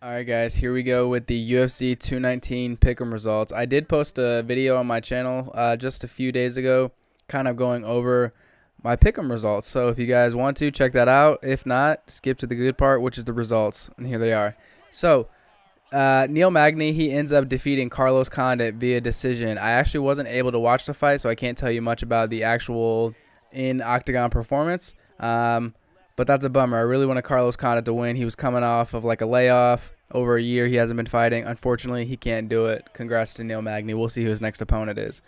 All right, guys, here we go with the UFC 219 Pick'em results. I did post a video on my channel just a few days ago, kind of going over my Pick'em results. So if you guys want to, check that out. If not, skip to the good part, which is the results. And here they are. So Neil Magny, he ends up defeating Carlos Condit via decision. I actually wasn't able to watch the fight, so I can't tell you much about the actual in-octagon performance. But that's a bummer. I really wanted Carlos Condit to win. He was coming off of like a layoff. Over a year, he hasn't been fighting. Unfortunately, he can't do it. Congrats to Neil Magny. We'll see who his next opponent is.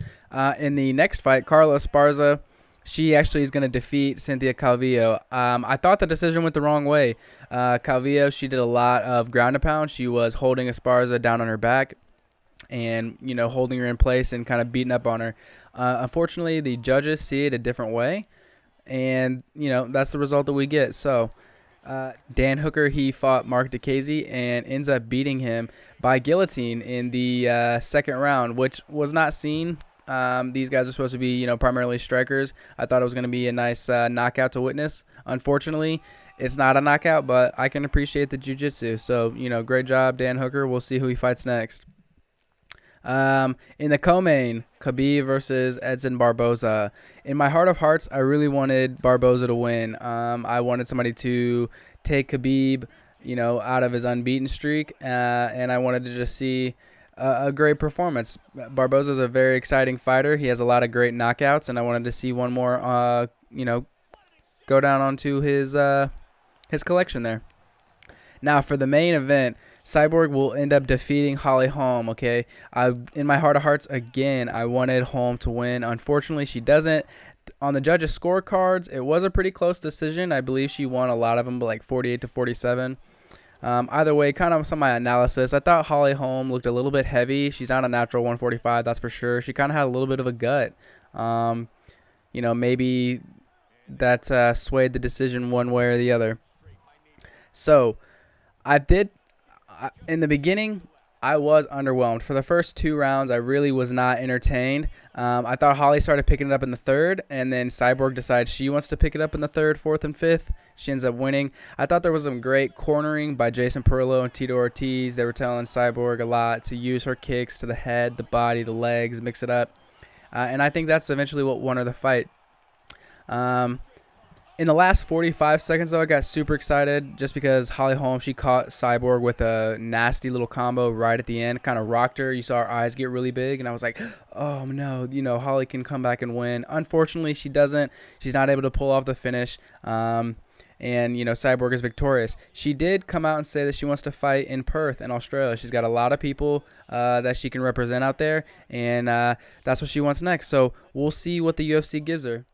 In the next fight, Carla Esparza, she actually is going to defeat Cynthia Calvillo. I thought the decision went the wrong way. Calvillo, she did a lot of ground and pound. She was holding Esparza down on her back and, holding her in place and kind of beating up on her. Unfortunately, the judges see it a different way. And, that's the result that we get. So, Dan Hooker, he fought Mark Diakiese and ends up beating him by guillotine in the second round, which was not seen. These guys are supposed to be, primarily strikers. I thought it was going to be a nice knockout to witness. Unfortunately, it's not a knockout, but I can appreciate the jiu-jitsu. So, great job, Dan Hooker. We'll see who he fights next. In the co-main, Khabib versus Edson Barboza. In my heart of hearts, I really wanted Barboza to win. I wanted somebody to take Khabib, out of his unbeaten streak, and I wanted to just see a great performance. Barboza is a very exciting fighter. He has a lot of great knockouts, and I wanted to see one more, go down onto his collection there. Now, for the main event, Cyborg will end up defeating Holly Holm, okay? In my heart of hearts, again, I wanted Holm to win. Unfortunately, she doesn't. On the judges' scorecards, it was a pretty close decision. I believe she won a lot of them, like 48 to 47. Either way, kind of some of my analysis, I thought Holly Holm looked a little bit heavy. She's not a natural 145, that's for sure. She kind of had a little bit of a gut. Maybe that swayed the decision one way or the other. So, in the beginning, I was underwhelmed. For the first two rounds, I really was not entertained. I thought Holly started picking it up in the third, and then Cyborg decides she wants to pick it up in the third, fourth, and fifth. She ends up winning. I thought there was some great cornering by Jason Perillo and Tito Ortiz. They were telling Cyborg a lot to use her kicks to the head, the body, the legs, mix it up. And I think that's eventually what won her the fight. In the last 45 seconds, though, I got super excited just because Holly Holm, she caught Cyborg with a nasty little combo right at the end, kind of rocked her. You saw her eyes get really big, and I was like, oh, no, Holly can come back and win. Unfortunately, she doesn't. She's not able to pull off the finish, and, Cyborg is victorious. She did come out and say that she wants to fight in Perth in Australia. She's got a lot of people that she can represent out there, and that's what she wants next. So we'll see what the UFC gives her.